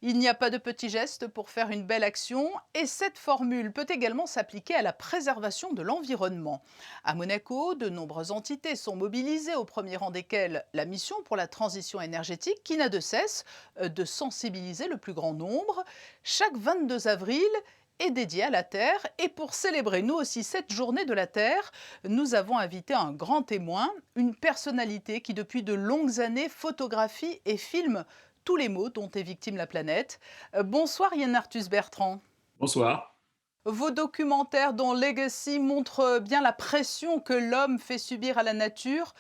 Il n'y a pas de petits gestes pour faire une belle action et cette formule peut également s'appliquer à la préservation de l'environnement. À Monaco, de nombreuses entités sont mobilisées, au premier rang desquelles la mission pour la transition énergétique qui n'a de cesse de sensibiliser le plus grand nombre. Chaque 22 avril est dédié à la Terre et pour célébrer nous aussi cette journée de la Terre, nous avons invité un grand témoin, une personnalité qui depuis de longues années photographie et filme tous les maux dont est victime la planète. Bonsoir Yann Arthus Bertrand. Bonsoir. Vos documentaires dont Legacy montrent bien la pression que l'homme fait subir à la nature.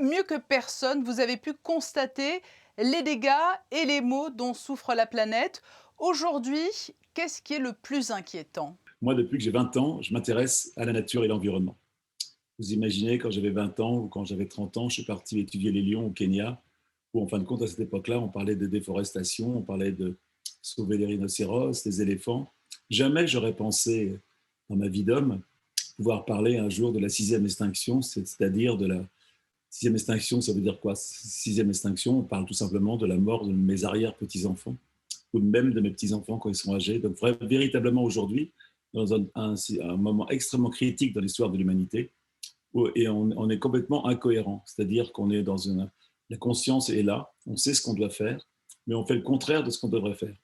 Mieux que personne, vous avez pu constater les dégâts et les maux dont souffre la planète. Aujourd'hui, qu'est-ce qui est le plus inquiétant? Moi, depuis que j'ai 20 ans, je m'intéresse à la nature et l'environnement. Vous imaginez, quand j'avais 20 ans ou quand j'avais 30 ans, je suis parti étudier les lions au Kenya, où en fin de compte, à cette époque-là, on parlait de déforestation, on parlait de sauver les rhinocéros, les éléphants. Jamais j'aurais pensé, dans ma vie d'homme, pouvoir parler un jour de la sixième extinction, c'est-à-dire de la sixième extinction, ça veut dire quoi? Sixième extinction, on parle tout simplement de la mort de mes arrière-petits-enfants, ou même de mes petits-enfants quand ils seront âgés. Donc, véritablement aujourd'hui, dans un moment extrêmement critique dans l'histoire de l'humanité, et on est complètement incohérent. C'est-à-dire qu'on est dans une. La conscience est là, on sait ce qu'on doit faire, mais on fait le contraire de ce qu'on devrait faire.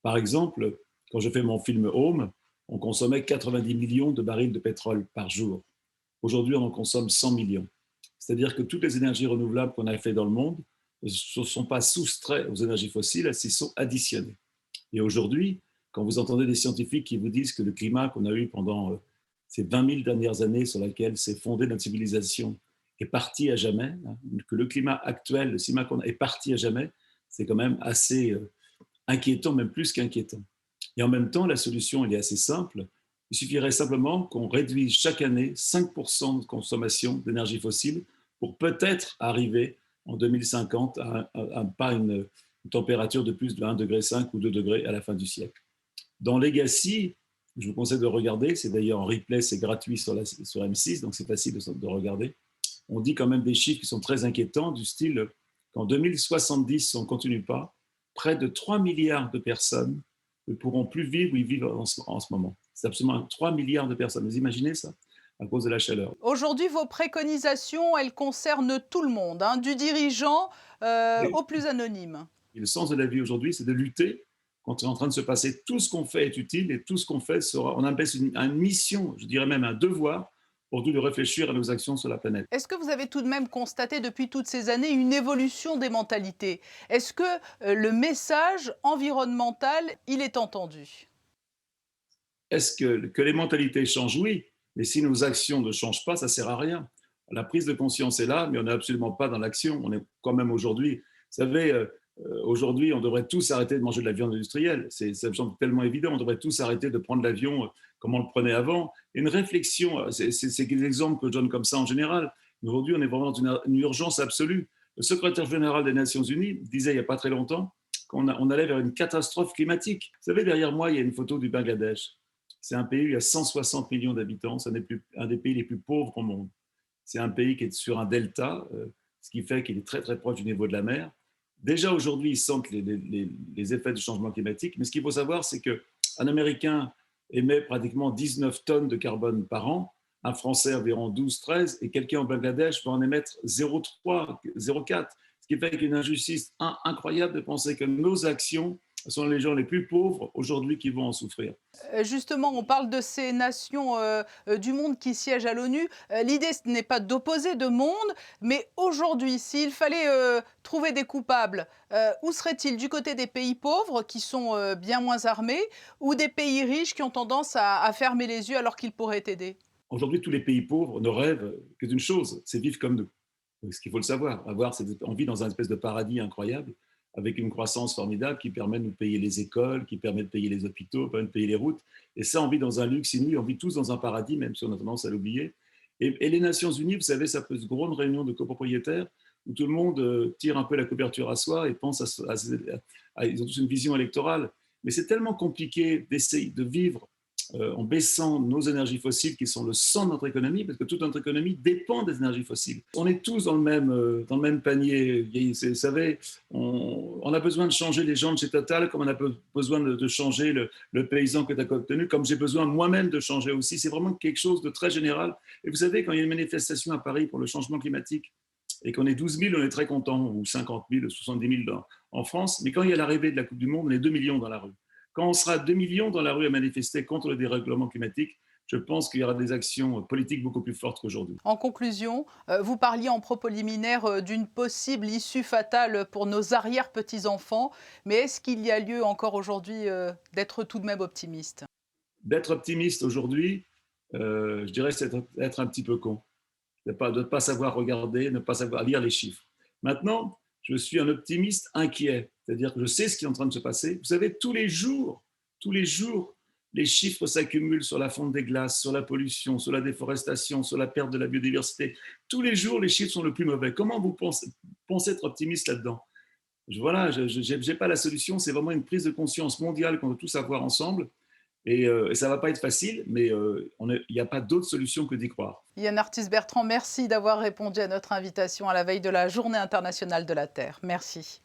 Par exemple, quand je fais mon film Home, on consommait 90 millions de barils de pétrole par jour. Aujourd'hui, on en consomme 100 millions. C'est-à-dire que toutes les énergies renouvelables qu'on a fait dans le monde ne sont pas soustraites aux énergies fossiles, elles s'y sont additionnées. Et aujourd'hui, quand vous entendez des scientifiques qui vous disent que le climat qu'on a eu pendant ces 20 000 dernières années sur laquelle s'est fondée notre civilisation est parti à jamais, hein, que le climat actuel, le climat qu'on a est parti à jamais, c'est quand même assez inquiétant, même plus qu'inquiétant. Et en même temps, la solution, elle est assez simple. Il suffirait simplement qu'on réduise chaque année 5% de consommation d'énergie fossile pour peut-être arriver en 2050 à pas une température de plus de 1,5 degré ou 2 degrés à la fin du siècle. Dans Legacy, je vous conseille de regarder, c'est d'ailleurs en replay, c'est gratuit sur M6, donc c'est facile de regarder. On dit quand même des chiffres qui sont très inquiétants, du style qu'en 2070, si on ne continue pas, près de 3 milliards de personnes ne pourront plus vivre où ils vivent en ce moment. C'est absolument 3 milliards de personnes. Vous imaginez ça? À cause de la chaleur. Aujourd'hui, vos préconisations, elles concernent tout le monde, hein, du dirigeant Et au plus anonyme. le sens de la vie aujourd'hui, c'est de lutter quand c'est en train de se passer. Tout ce qu'on fait est utile et tout ce qu'on fait sera, on appelle une mission, je dirais même un devoir, pour nous de réfléchir à nos actions sur la planète. Est-ce que vous avez tout de même constaté depuis toutes ces années une évolution des mentalités? Est-ce que le message environnemental, il est entendu? Est-ce que les mentalités changent? Oui, mais si nos actions ne changent pas, ça ne sert à rien. La prise de conscience est là, mais on n'est absolument pas dans l'action. On est quand même aujourd'hui, vous savez, aujourd'hui, on devrait tous arrêter de manger de la viande industrielle. Ça me semble tellement évident. On devrait tous arrêter de prendre l'avion comme on le prenait avant. Et une réflexion, c'est des exemples que je donne comme ça en général. Mais aujourd'hui, on est vraiment dans une urgence absolue. Le secrétaire général des Nations Unies disait il n'y a pas très longtemps qu'on allait vers une catastrophe climatique. Vous savez, derrière moi, il y a une photo du Bangladesh. C'est un pays où il y a 160 millions d'habitants. C'est un des pays les plus pauvres au monde. C'est un pays qui est sur un delta, ce qui fait qu'il est très très proche du niveau de la mer. Déjà aujourd'hui, ils sentent les effets du changement climatique. Mais ce qu'il faut savoir, c'est qu'un Américain émet pratiquement 19 tonnes de carbone par an, un Français environ 12-13, et quelqu'un au Bangladesh va en émettre 0,3, 0,4. Ce qui fait qu'il y a une injustice incroyable de penser que nos actions sont les gens les plus pauvres aujourd'hui qui vont en souffrir. Justement, on parle de ces nations du monde qui siègent à l'ONU. L'idée, ce n'est pas d'opposer de monde, mais aujourd'hui, s'il fallait trouver des coupables, où serait-il? Du côté des pays pauvres, qui sont bien moins armés, ou des pays riches qui ont tendance à fermer les yeux alors qu'ils pourraient aider? Aujourd'hui, tous les pays pauvres ne rêvent que d'une chose, c'est vivre comme nous. Ce qu'il faut le savoir, on vit dans un espèce de paradis incroyable, avec une croissance formidable qui permet de nous payer les écoles, qui permet de payer les hôpitaux, permet de payer les routes. Et ça, on vit dans un luxe inouï, on vit tous dans un paradis, même si on a tendance à l'oublier. Et les Nations Unies, vous savez, ça peut être une grande réunion de copropriétaires où tout le monde tire un peu la couverture à soi et pense ils ont tous une vision électorale. Mais c'est tellement compliqué d'essayer de vivre en baissant nos énergies fossiles qui sont le sang de notre économie, parce que toute notre économie dépend des énergies fossiles. On est tous dans le même panier. Vous savez, on a besoin de changer les gens de chez Total, comme on a besoin de changer le paysan que tu as obtenu, comme j'ai besoin moi-même de changer aussi. C'est vraiment quelque chose de très général. Et vous savez, quand il y a une manifestation à Paris pour le changement climatique, et qu'on est 12 000, on est très content, ou 50 000, 70 000 en France, mais quand il y a l'arrivée de la Coupe du Monde, on est 2 millions dans la rue. Quand on sera 2 millions dans la rue à manifester contre le dérèglement climatique, je pense qu'il y aura des actions politiques beaucoup plus fortes qu'aujourd'hui. En conclusion, vous parliez en propos liminaire d'une possible issue fatale pour nos arrière-petits-enfants, mais est-ce qu'il y a lieu encore aujourd'hui d'être tout de même optimiste? D'être optimiste aujourd'hui, je dirais, c'est être un petit peu con. De ne pas savoir regarder, ne pas savoir lire les chiffres. Maintenant, je suis un optimiste inquiet, c'est-à-dire que je sais ce qui est en train de se passer. Vous savez, tous les jours, les chiffres s'accumulent sur la fonte des glaces, sur la pollution, sur la déforestation, sur la perte de la biodiversité. Tous les jours, les chiffres sont le plus mauvais. Comment vous pensez être optimiste là-dedans? Voilà, je n'ai pas la solution, c'est vraiment une prise de conscience mondiale qu'on doit tous avoir ensemble. Et ça ne va pas être facile, mais il n'y a pas d'autre solution que d'y croire. Yann Arthus-Bertrand, merci d'avoir répondu à notre invitation à la veille de la Journée internationale de la Terre. Merci.